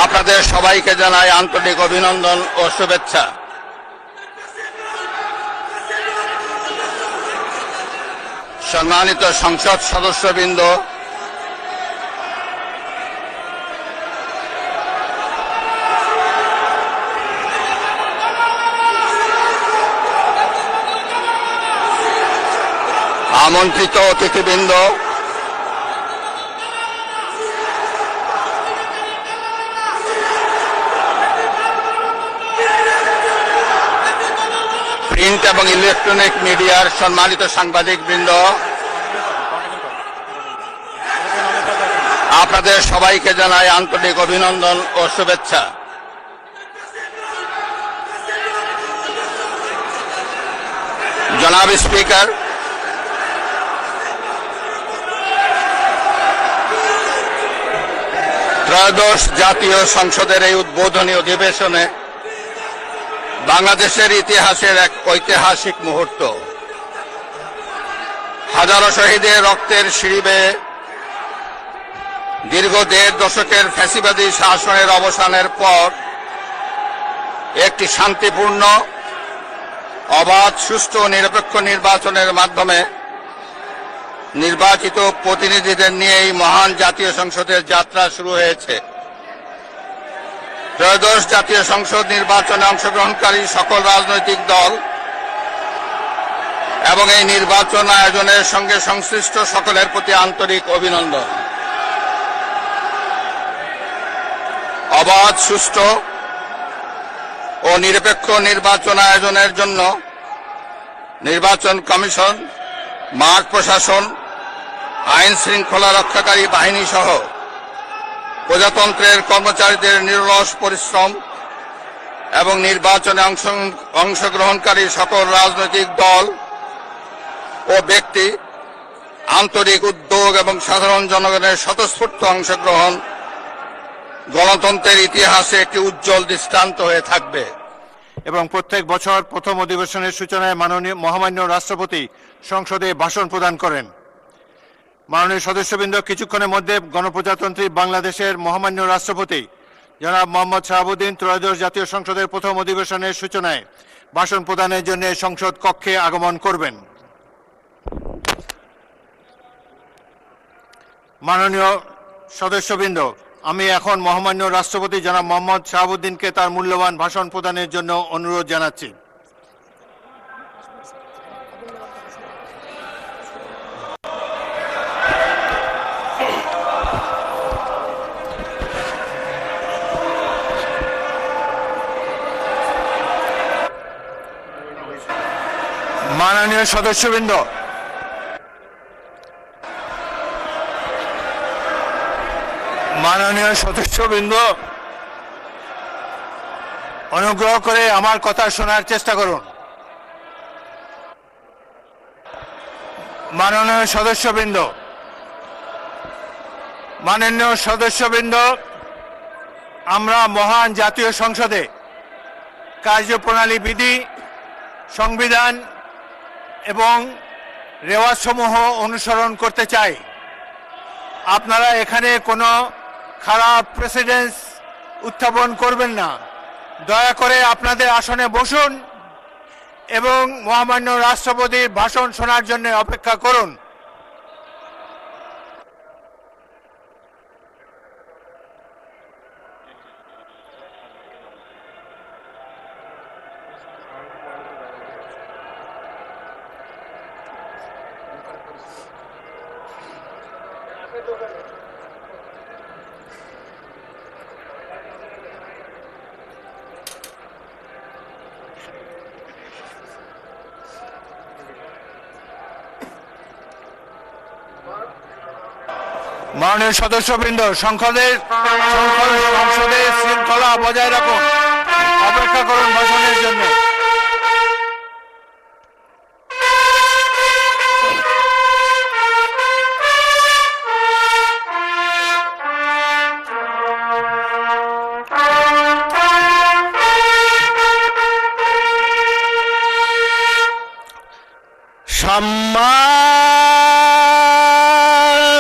আপনাদের সবাইকে জানাই আন্তরিক অভিনন্দন ও শুভেচ্ছা। সম্মানিত সংসদ সদস্যবৃন্দ, আমন্ত্রিত অতিথিবৃন্দ, প্রিন্ট এবং ইলেকট্রনিক মিডিয়ার সম্মানিত সাংবাদিকবৃন্দ, আপনাদের সবাইকে জানাই আন্তরিক অভিনন্দন ও শুভেচ্ছা। জনাব স্পিকার, ত্রয়োদশ জাতীয় সংসদের এই উদ্বোধনী অধিবেশনে বাংলাদেশের ইতিহাসের এক ঐতিহাসিক মুহূর্ত। হাজারো শহীদের রক্তের সিঁড়ি বেয়ে দীর্ঘ ১.৫ দশকের ফ্যাসিবাদী শাসনের অবসানের পর একটি শান্তিপূর্ণ, অবাধ, সুষ্ঠু ও নিরপেক্ষ নির্বাচনের মাধ্যমে নির্বাচিত প্রতিনিধিদের নিয়ে এই মহান জাতীয় সংসদের যাত্রা শুরু হয়েছে। ত্রয়োদশ জাতীয় সংসদ নির্বাচনে অংশগ্রহণকারী সকল রাজনৈতিক দল এবং এই নির্বাচন আয়োজনের সঙ্গে সংশ্লিষ্ট সকলের প্রতি আন্তরিক অভিনন্দন। অবাধ, সুষ্ঠু ও নিরপেক্ষ নির্বাচন আয়োজনের জন্য নির্বাচন কমিশন, মাঠ প্রশাসন, আইন শৃঙ্খলা রক্ষাকারী বাহিনী সহ প্রজাতন্ত্রের কর্মচারীদের নিরলস পরিশ্রম এবং নির্বাচনে অংশগ্রহণকারী সকল রাজনৈতিক দল ও ব্যক্তি, আন্তরিক উদ্যোগ এবং সাধারণ জনগণের স্বতঃস্ফূর্ত অংশগ্রহণ গণতন্ত্রের ইতিহাসে একটি উজ্জ্বল দৃষ্টান্ত হয়ে থাকবে। এবং প্রত্যেক বছর প্রথম অধিবেশনের সূচনায় মহামান্য রাষ্ট্রপতি সংসদে ভাষণ প্রদান করেন। মাননীয় সদস্যবৃন্দ, কিছুক্ষণের মধ্যে গণপ্রজাতন্ত্রী বাংলাদেশের মহামান্য রাষ্ট্রপতি জনাব মোহাম্মদ শাহাবুদ্দিন ত্রয়োদশ জাতীয় সংসদের প্রথম অধিবেশনের সূচনায় ভাষণ প্রদানের জন্য সংসদ কক্ষে আগমন করবেন। মাননীয় সদস্যবৃন্দ, আমি এখন মহামান্য রাষ্ট্রপতি জনাব মোহাম্মদ শাহাবুদ্দিনকে তার মূল্যবান ভাষণ প্রদানের জন্য অনুরোধ জানাচ্ছি। মাননীয় সদস্যবৃন্দ, অনুগ্রহ করে আমার কথা শোনার চেষ্টা করুন। মাননীয় সদস্যবৃন্দ, আমরা মহান জাতীয় সংসদে কার্যপ্রণালী বিধি, সংবিধান এবং রেওয়াজসমূহ অনুসরণ করতে চাই। আপনারা এখানে কোনো খারাপ প্রেসিডেন্স উত্থাপন করবেন না। দয়া করে আপনাদের আসনে বসুন এবং মহামান্য রাষ্ট্রপতির ভাষণ শোনার জন্য অপেক্ষা করুন। মাননীয় সদস্যবৃন্দ, সংসদের শৃঙ্খলা বজায় রাখুন, অপেক্ষা করুন ভাষণের জন্য।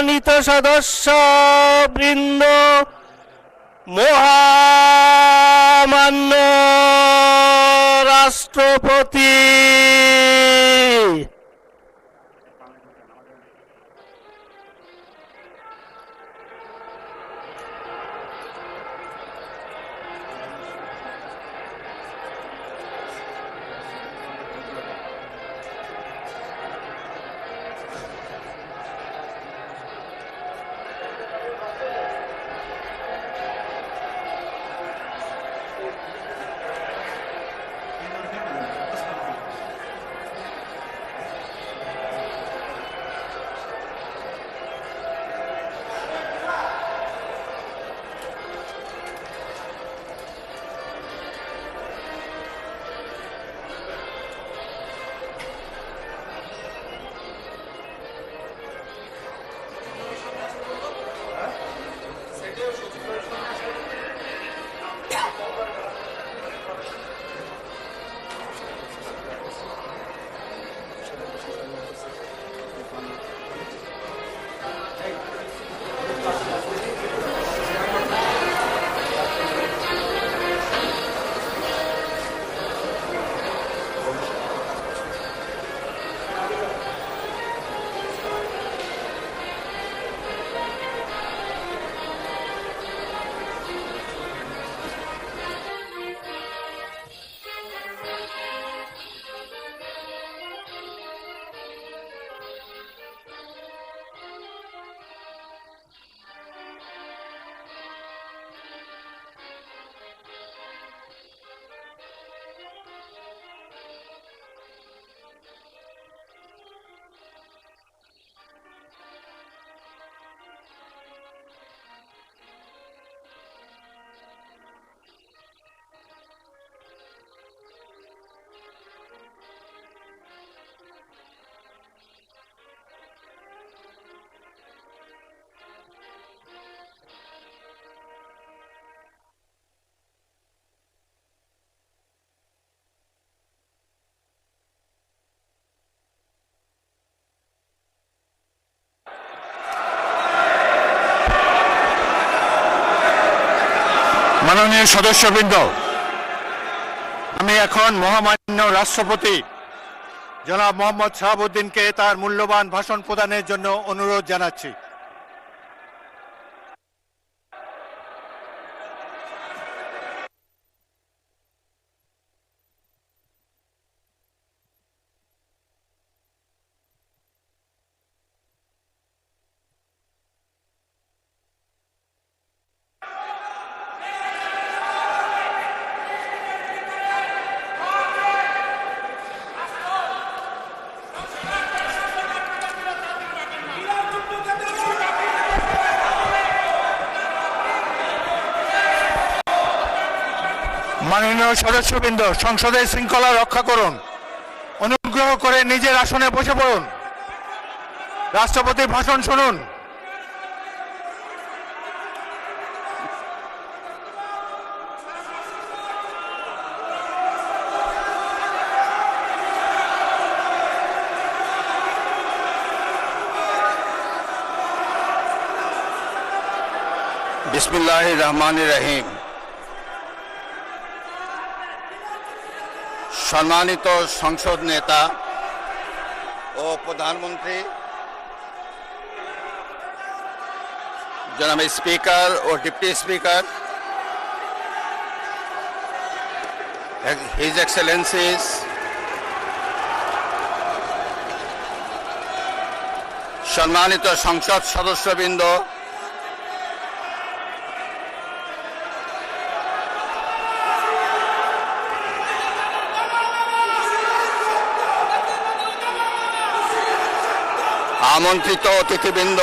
সম্মানিত সদস্যবৃন্দ, মহামান্য রাষ্ট্রপতি, মাননীয় সদস্যবৃন্দ, আমি এখন মহামান্য রাষ্ট্রপতি জনাব মোহাম্মদ শাহাবুদ্দিনকে তার মূল্যবান ভাষণ প্রদানের জন্য অনুরোধ জানাচ্ছি। মাননীয় সদস্যবৃন্দ, সংসদের শৃঙ্খলা রক্ষা করুন। অনুগ্রহ করে নিজের আসনে বসে পড়ুন। রাষ্ট্রপতির ভাষণ শুনুন। বিসমিল্লাহির রহমানির রহিম। সম্মানিত সংসদ নেতা ও প্রধানমন্ত্রী, জনাব স্পিকার ও ডিপ্টি স্পিকার, হিজ এক্সেলেন্সিস, সম্মানিত সংসদ সদস্যবৃন্দ, আমন্ত্রিত অতিথিবৃন্দ,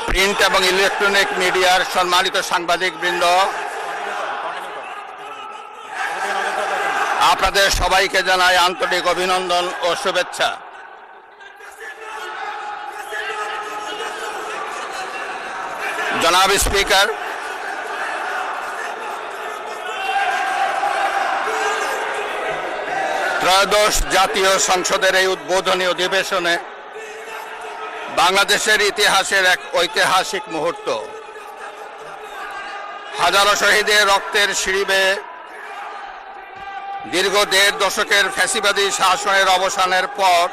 প্রিন্ট এবং ইলেকট্রনিক মিডিয়ার সম্মানিত সাংবাদিকবৃন্দ, আপনাদের সবাইকে জানাই আন্তরিক অভিনন্দন ও শুভেচ্ছা। জনাব স্পিকার, ত্রয়োদশ জাতীয় সংসদের এই উদ্বোধনী অধিবেশনে বাংলাদেশের ইতিহাসের এক ঐতিহাসিক মুহূর্ত। হাজারো শহীদের রক্তের সিঁড়ি বেয়ে দীর্ঘ ১.৫ দশকের ফ্যাসিবাদী শাসনের অবসানের পর